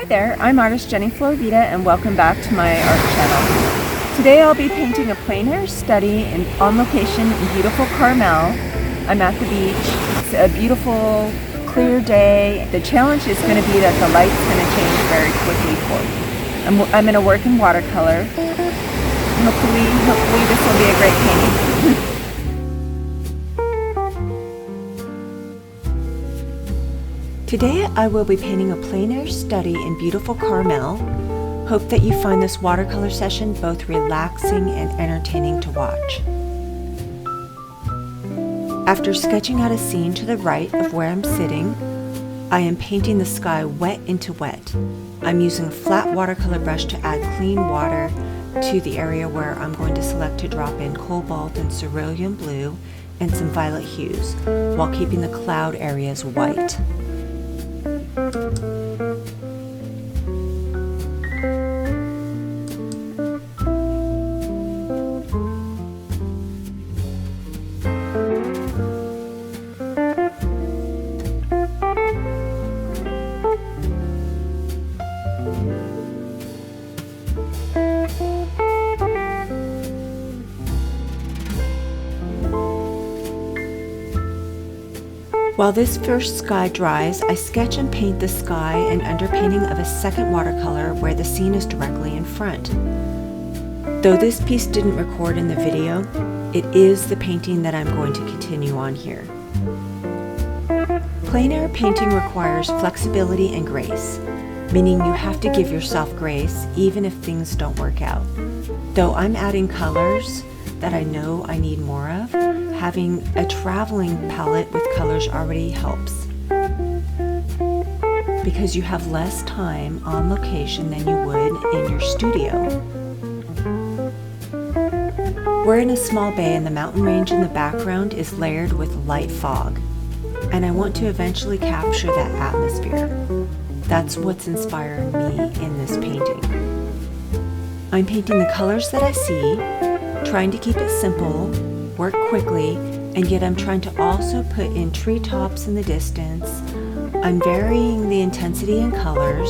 Hi there, I'm artist Jenny Floravita and welcome back to my art channel. Today I'll be painting a plein air study on location in beautiful Carmel. I'm at the beach. It's a beautiful, clear day. The challenge is going to be that the light's going to change very quickly for me. I'm going to work in watercolor. Hopefully this will be a great painting. Today I will be painting a plein air study in beautiful Carmel. Hope that you find this watercolor session both relaxing and entertaining to watch. After sketching out a scene to the right of where I'm sitting, I am painting the sky wet into wet. I'm using a flat watercolor brush to add clean water to the area where I'm going to select to drop in cobalt and cerulean blue and some violet hues, while keeping the cloud areas white. While this first sky dries, I sketch and paint the sky and underpainting of a second watercolor where the scene is directly in front. Though this piece didn't record in the video, it is the painting that I'm going to continue on here. Plein air painting requires flexibility and grace, meaning you have to give yourself grace even if things don't work out. Though I'm adding colors that I know I need more of, having a traveling palette with colors already helps, because you have less time on location than you would in your studio. We're in a small bay and the mountain range in the background is layered with light fog, and I want to eventually capture that atmosphere. That's what's inspired me in this painting. I'm painting the colors that I see, trying to keep it simple, work quickly, and yet I'm trying to also put in treetops in the distance. I'm varying the intensity in colors,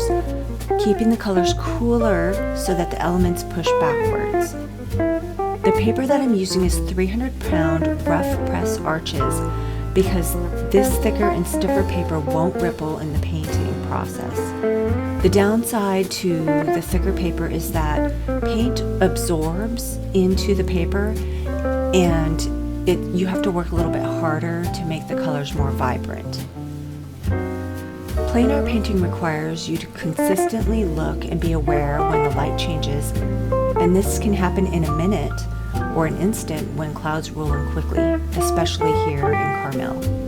keeping the colors cooler so that the elements push backwards. The paper that I'm using is 300-pound rough press arches because this thicker and stiffer paper won't ripple in the painting process. The downside to the thicker paper is that paint absorbs into the paper and you have to work a little bit harder to make the colors more vibrant. Plein air painting requires you to consistently look and be aware when the light changes, and this can happen in a minute or an instant when clouds roll in quickly, especially here in Carmel.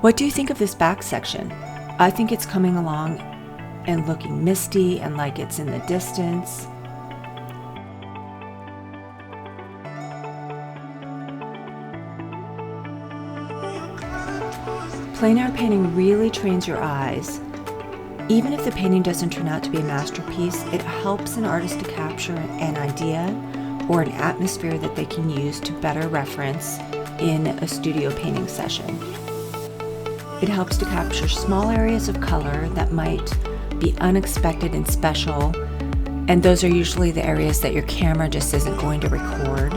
What do you think of this back section? I think it's coming along and looking misty and like it's in the distance. Plein air painting really trains your eyes. Even if the painting doesn't turn out to be a masterpiece, it helps an artist to capture an idea or an atmosphere that they can use to better reference in a studio painting session. It helps to capture small areas of color that might be unexpected and special, and those are usually the areas that your camera just isn't going to record.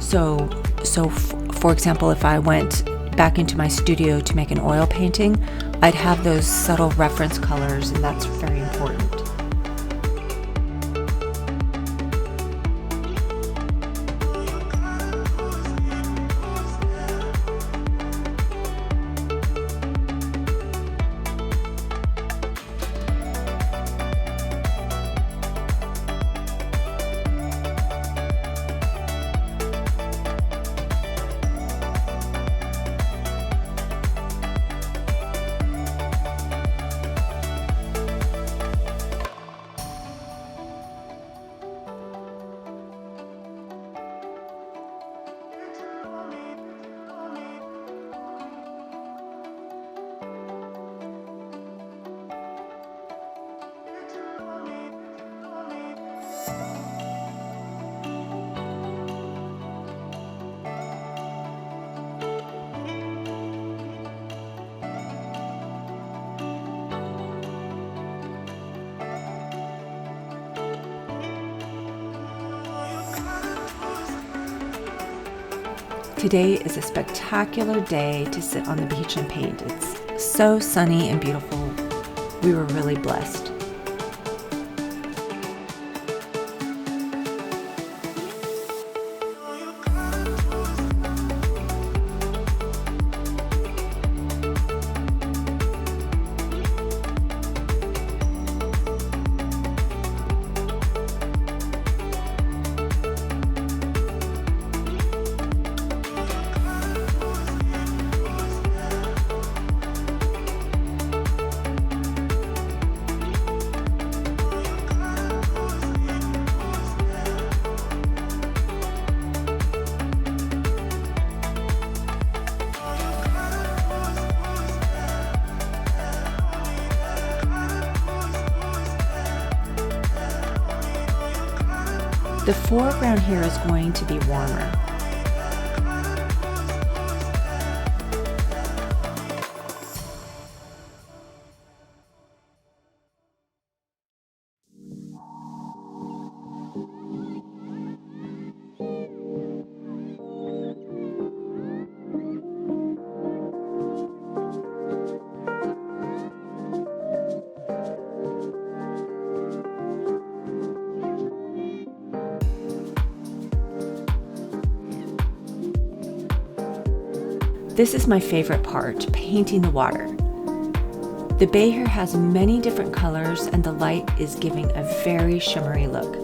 So for example, if I went back into my studio to make an oil painting, I'd have those subtle reference colors, and that's very important. Today is a spectacular day to sit on the beach and paint. It's so sunny and beautiful. We were really blessed. The foreground here is going to be warmer. This is my favorite part, painting the water. The bay here has many different colors and the light is giving a very shimmery look.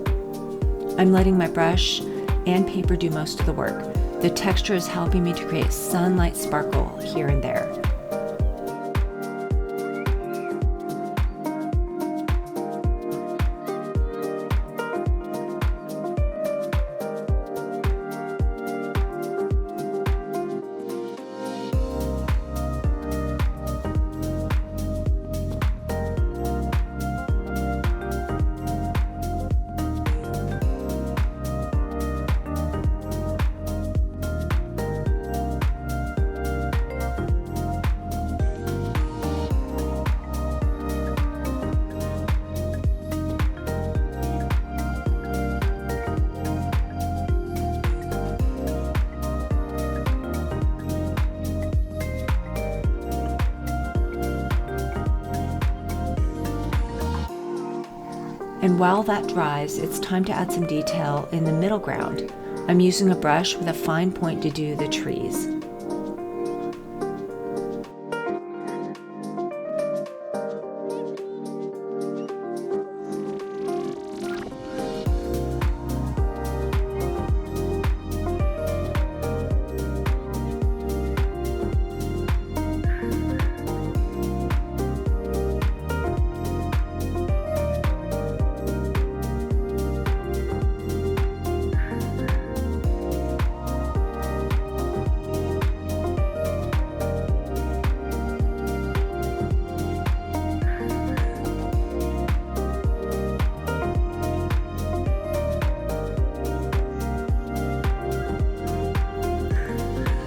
I'm letting my brush and paper do most of the work. The texture is helping me to create sunlight sparkle here and there. And while that dries, it's time to add some detail in the middle ground. I'm using a brush with a fine point to do the trees.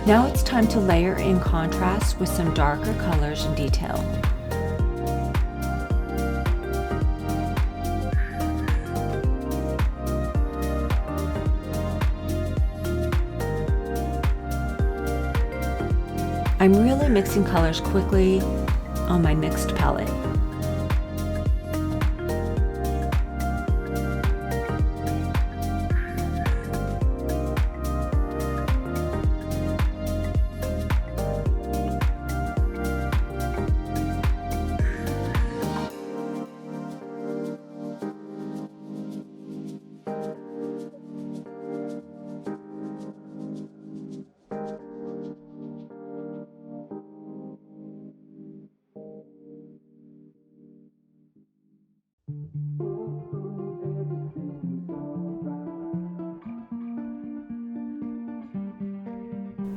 Now it's time to layer in contrast with some darker colors and detail. I'm really mixing colors quickly on my mixed palette.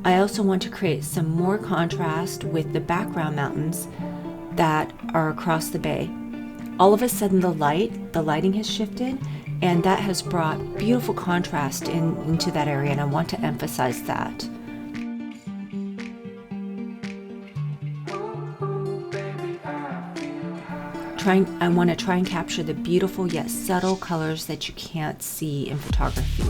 I also want to create some more contrast with the background mountains that are across the bay. All of a sudden the lighting has shifted, and that has brought beautiful contrast into that area, and I want to emphasize that. I want to try and capture the beautiful yet subtle colors that you can't see in photography.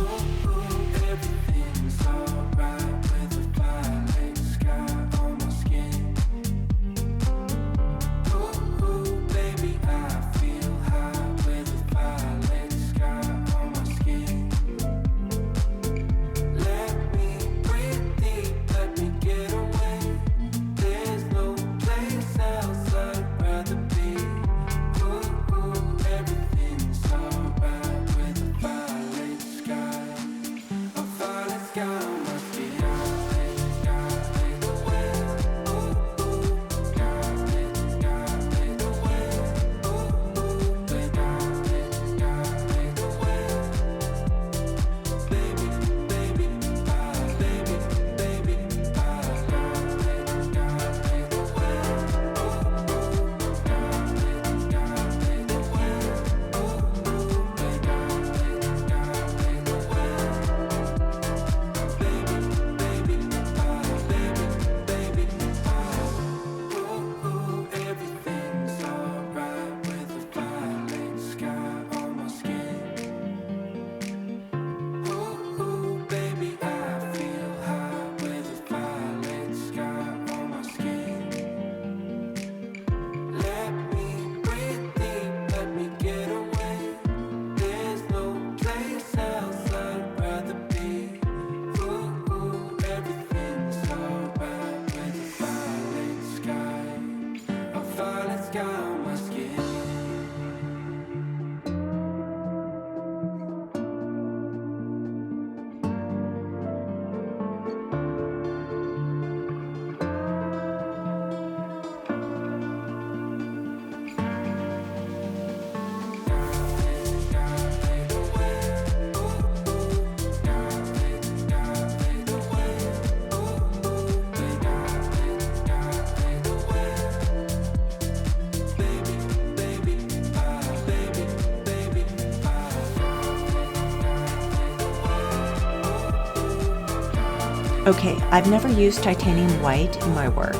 Okay, I've never used titanium white in my work,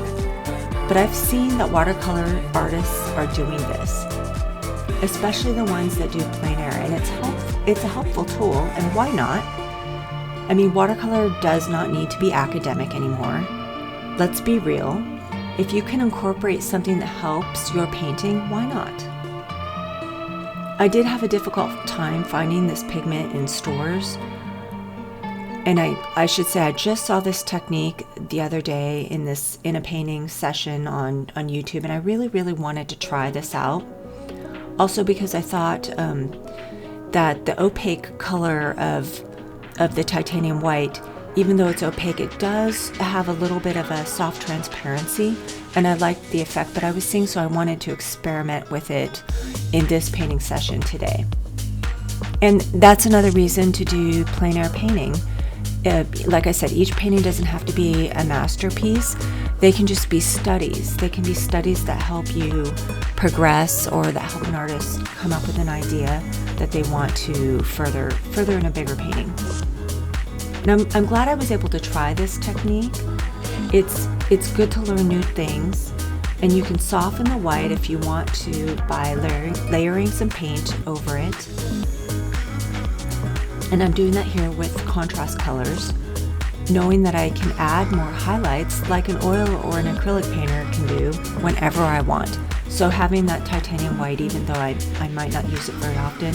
but I've seen that watercolor artists are doing this, especially the ones that do plein air, and it's a helpful tool, and why not? I mean, watercolor does not need to be academic anymore. Let's be real. If you can incorporate something that helps your painting, why not? I did have a difficult time finding this pigment in stores. And I should say, I just saw this technique the other day in a painting session on YouTube, and I really, really wanted to try this out. Also because I thought that the opaque color of the titanium white, even though it's opaque, it does have a little bit of a soft transparency, and I liked the effect that I was seeing, so I wanted to experiment with it in this painting session today. And that's another reason to do plein air painting. Like I said, each painting doesn't have to be a masterpiece. They can just be studies. They can be studies that help you progress, or that help an artist come up with an idea that they want to further in a bigger painting. And I'm glad I was able to try this technique. It's good to learn new things, and you can soften the white if you want to by layering some paint over it. And I'm doing that here with contrast colors, knowing that I can add more highlights like an oil or an acrylic painter can do whenever I want. So having that titanium white, even though I might not use it very often,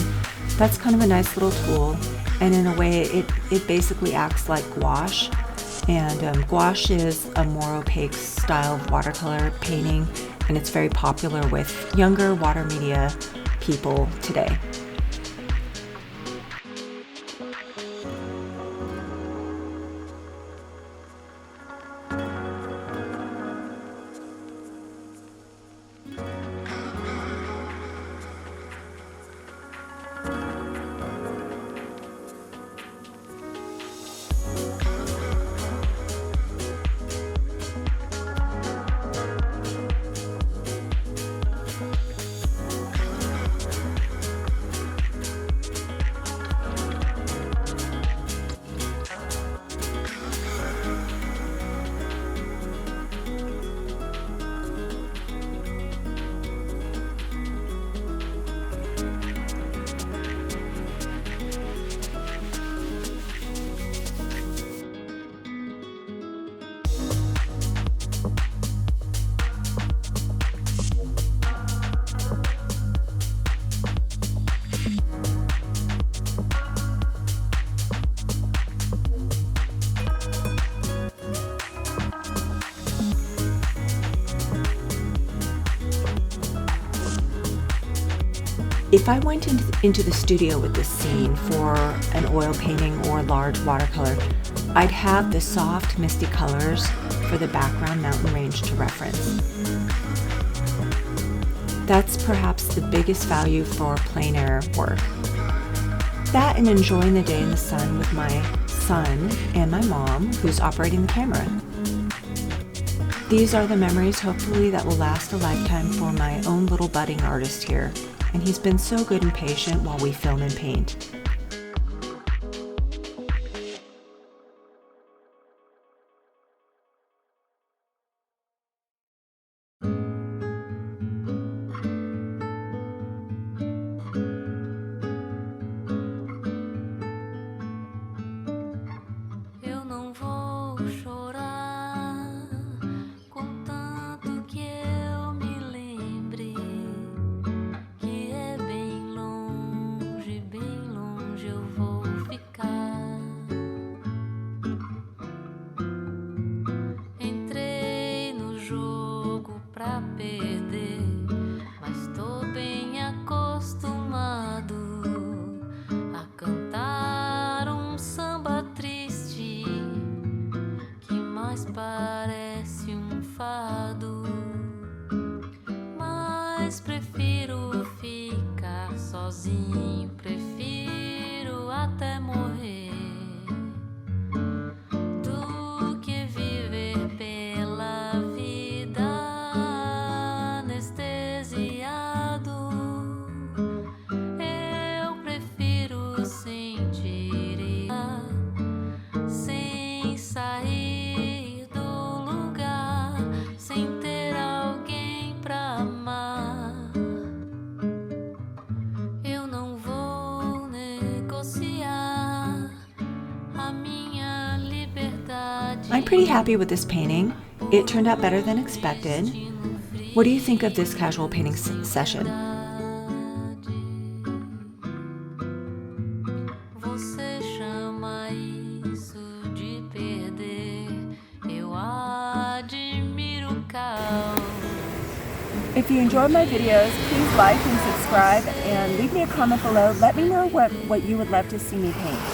that's kind of a nice little tool. And in a way, it basically acts like gouache. And gouache is a more opaque style of watercolor painting, and it's very popular with younger water media people today. If I went into the studio with this scene for an oil painting or large watercolor, I'd have the soft, misty colors for the background mountain range to reference. That's perhaps the biggest value for plein air work. That and enjoying the day in the sun with my son and my mom, who's operating the camera. These are the memories, hopefully, that will last a lifetime for my own little budding artist here. And he's been so good and patient while we film and paint. Sair I'm pretty happy with this painting. It turned out better than expected. What do you think of this casual painting session? If you enjoyed my videos, please like and subscribe and leave me a comment below. Let me know what you would love to see me paint.